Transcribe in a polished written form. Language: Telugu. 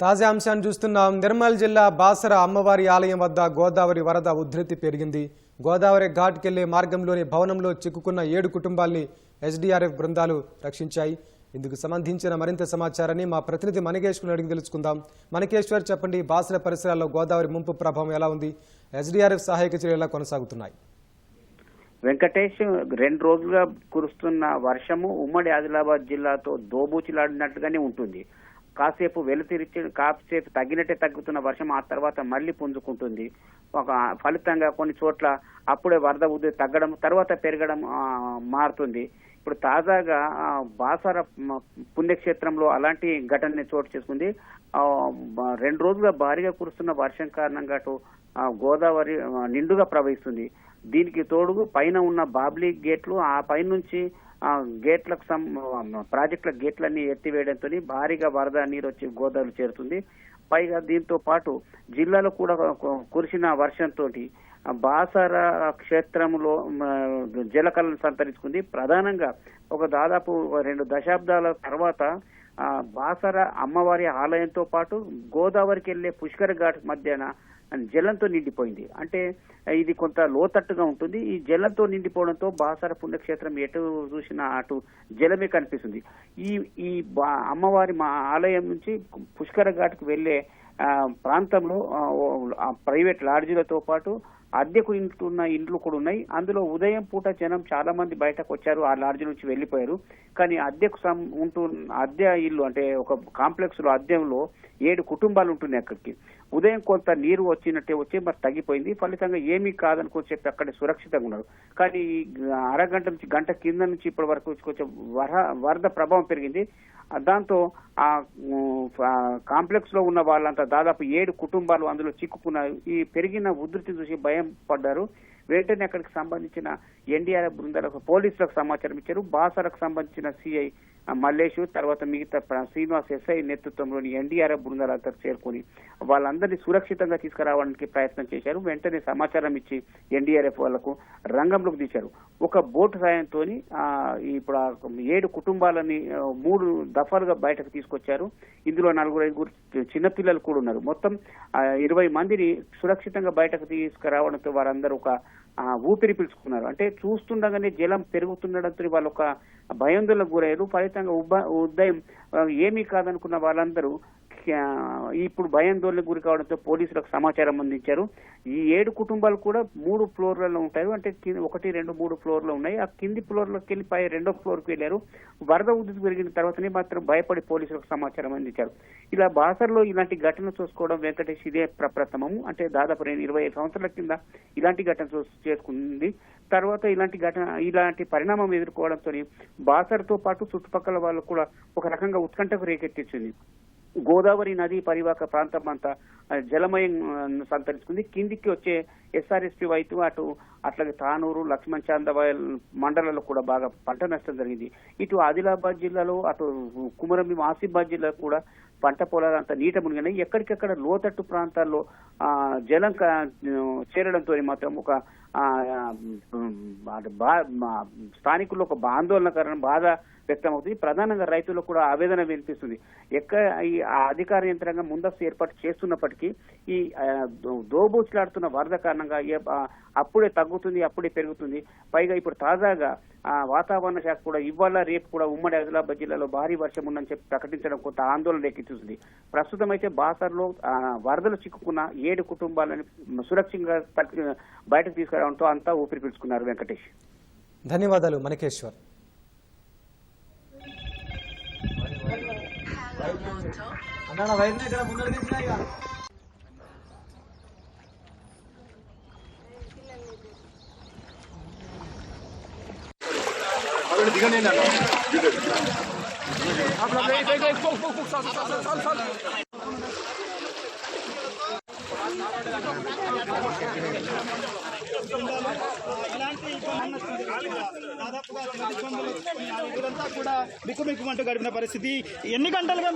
తాజా అంశాన్ని చూస్తున్నాం. నిర్మల్ జిల్లా బాసర అమ్మవారి ఆలయం వద్ద గోదావరి వరద ఉధృతి పెరిగింది. గోదావరి ఘాట్కెళ్లే మార్గంలోని భవనంలో చిక్కుకున్న 7 కుటుంబాల్ని ఎస్డీఆర్ఎఫ్ బృందాలు రక్షించాయి. ఇందుకు సంబంధించిన మరింత సమాచారాన్ని మా ప్రతినిధి మనకేశ్వర్ అడిగి తెలుసుకుందాం. మనకేశ్వర్, చెప్పండి, బాసర పరిసరాల్లో గోదావరి ముంపు ప్రభావం ఎలా ఉంది? ఎస్డీఆర్ఎఫ్ సహాయక చర్యలు ఎలా కొనసాగుతున్నాయి? వెంకటేష్, 2 రోజులుగా కురుస్తున్న వర్షము ఉమ్మడి ఆదిలాబాద్ జిల్లాతో దోబూచిలాడినట్టుగానే ఉంటుంది. కాసేపు వెలుతిరిచి కాసేపు తగ్గినట్టే తగ్గుతున్న వర్షం ఆ తర్వాత మళ్లీ పుంజుకుంటుంది. ఒక ఫలితంగా కొన్ని చోట్ల అప్పుడే వరద ఉధృతి తగ్గడం తర్వాత పెరగడం మారుతుంది. ఇప్పుడు తాజాగా బాసర పుణ్యక్షేత్రంలో అలాంటి ఘటన చోటు చేసుకుంది. 2 రోజులుగా భారీగా కురుస్తున్న వర్షం కారణంగా గోదావరి నిండుగా ప్రవహిస్తుంది. దీనికి తోడు పైన ఉన్న బాబ్లీ గేట్లు, ఆ పైన నుంచి గేట్లకు ప్రాజెక్టుల గేట్లన్నీ ఎత్తివేయడంతో భారీగా వరద నీరు వచ్చి గోదావరి చేరుతుంది. పైగా దీంతో పాటు జిల్లాలో కూడా కురిసిన వర్షంతో బాసర క్షేత్రంలో జలకళను సంతరించుకుంది. ప్రధానంగా దాదాపు 2 దశాబ్దాల తర్వాత బాసర అమ్మవారి ఆలయంతో పాటు గోదావరికి వెళ్లే పుష్కర ఘాట్ మధ్యన జలంతో నిండిపోయింది. అంటే ఇది కొంత లోతట్టుగా ఉంటుంది. ఈ జలంతో నిండిపోవడంతో బాసర పుణ్యక్షేత్రం ఎటు చూసినా అటు జలమే కనిపిస్తుంది. ఈ అమ్మవారి ఆలయం నుంచి పుష్కర ఘాట్కు వెళ్లే ప్రాంతంలో ప్రైవేట్ లాడ్జీలతో పాటు అద్దెకు ఇంటున్న ఇండ్లు కూడా ఉన్నాయి. అందులో ఉదయం పూట జనం చాలా మంది బయటకు వచ్చారు, ఆ లాడ్జీ నుంచి వెళ్లిపోయారు. కానీ అద్దెకు అద్దె ఇల్లు అంటే ఒక కాంప్లెక్స్ లో అద్దెంలో 7 కుటుంబాలు ఉంటున్నాయి. అక్కడికి ఉదయం కొంత నీరు వచ్చినట్టే వచ్చి మరి తగ్గిపోయింది. ఫలితంగా ఏమీ కాదనుకో చెప్పి అక్కడ సురక్షితంగా ఉన్నారు. కానీ అరగంట నుంచి గంట కింద నుంచి ఇప్పటి వరకు కొంచెం వరద ప్రభావం పెరిగింది. దాంతో ఆ కాంప్లెక్స్ లో ఉన్న వాళ్ళంతా దాదాపు 7 కుటుంబాలు అందులో చిక్కుకున్నారు. ఈ పెరిగిన ఉధృతిని చూసి భయం పడ్డారు. వెంటనే అక్కడికి సంబంధించిన ఎన్డీఆర్ఎఫ్ బృందాలకు, పోలీసులకు సమాచారం ఇచ్చారు. బాసరకు సంబంధించిన సిఐ మల్లేష్, తర్వాత మిగతా శ్రీనివాస్ ఎస్ఐ నేతృత్వంలోని ఎన్డీఆర్ఎఫ్ బృందాలంతా చేరుకొని వాళ్ళందరినీ సురక్షితంగా తీసుకురావడానికి ప్రయత్నం చేశారు. వెంటనే సమాచారం ఇచ్చి ఎన్డీఆర్ఎఫ్ వాళ్లకు రంగంలోకి దిశారు. ఒక బోటు సాయంతో ఇప్పుడు 7 కుటుంబాలని 3 దఫాలుగా బయటకు తీసుకొచ్చారు. ఇందులో 4-5 చిన్నపిల్లలు కూడా ఉన్నారు. మొత్తం 20 మందిని సురక్షితంగా బయటకు తీసుకురావడంతో వారందరూ ఒక ఊపిరి పీల్చుకున్నారు. అంటే చూస్తుండగానే జలం పెరుగుతుండడంతో వాళ్ళు ఒక భయాందోళనకు గురయ్యారు. ఫలితంగా ఉదయం ఏమీ కాదనుకున్న వాళ్ళందరూ ఇప్పుడు భయాందోళనకు గురి కావడంతో పోలీసులకు సమాచారం అందించారు. ఈ 7 కుటుంబాలు కూడా 3 ఫ్లోర్లలో ఉంటారు. అంటే 1, 2, 3 ఫ్లోర్లు ఉన్నాయి. ఆ కింది ఫ్లోర్లోకి వెళ్ళి 2వ ఫ్లోర్కి వెళ్లారు. వరద ఉధృతి పెరిగిన తర్వాతనే మాత్రం భయపడి పోలీసులకు సమాచారం అందించారు. ఇలా బాసర్లో ఇలాంటి ఘటన చూసుకోవడం వెంకటేష్ ఇదే ప్రప్రథమము. అంటే దాదాపు 25 సంవత్సరాల కింద ఇలాంటి ఘటన చేసుకుంది. తర్వాత ఇలాంటి పరిణామం ఎదుర్కోవడంతో బాసర్తో పాటు చుట్టుపక్కల వాళ్ళు కూడా ఒక రకంగా ఉత్కంఠకు రేకెత్తించింది. గోదావరి నది పరివాహక ప్రాంతం అంతా జలమయం సంతరించుకుంది. కిందికి వచ్చే ఎస్ఆర్ఎస్పీ వైపు అట్లాగే తానూరు, లక్ష్మణ్ చాందవాయల్ మండలాల్లో కూడా బాగా పంట నష్టం జరిగింది. ఇటు ఆదిలాబాద్ జిల్లాలో, అటు కుమరంభీం ఆసిఫాబాద్ జిల్లా కూడా పంట పొలాలు అంతా నీట మునిగినాయి. ఎక్కడికెక్కడ లోతట్టు ప్రాంతాల్లో జలం చేరడంతో మాత్రం ఒక స్థానికుల్లో ఒక ఆందోళనకరణ బాధ వ్యక్తమవుతుంది. ప్రధానంగా రైతులకు కూడా ఆవేదన వినిపిస్తుంది. ఈ అధికార యంత్రాంగం ముందస్తు ఏర్పాటు చేస్తున్నప్పటికీ ఈ దోబూచులాడుతున్న వరద కారణంగా అప్పుడే తగ్గుతుంది, అప్పుడే పెరుగుతుంది. పైగా ఇప్పుడు తాజాగా వాతావరణ శాఖ కూడా ఇవాళ రేపు కూడా ఉమ్మడి ఆదిలాబాద్ జిల్లాలో భారీ వర్షం ఉందని చెప్పి ప్రకటించడం కొంత ఆందోళన రేకెత్తిస్తుంది. ప్రస్తుతం అయితే బాసర్లో వరదలు చిక్కుకున్న 7 కుటుంబాలను సురక్షితంగా బయటకు తీసుకురావడంతో అంతా ఊపిరి పీల్చుకున్నారు. వెంకటేష్, ధన్యవాదాలు మనకేశ్వర్. దాదాపుగా 10 ఇబ్బందులు కూడా బిక్కుబిక్కుమంటూ గడిపిన పరిస్థితి. ఎన్ని గంటలుగా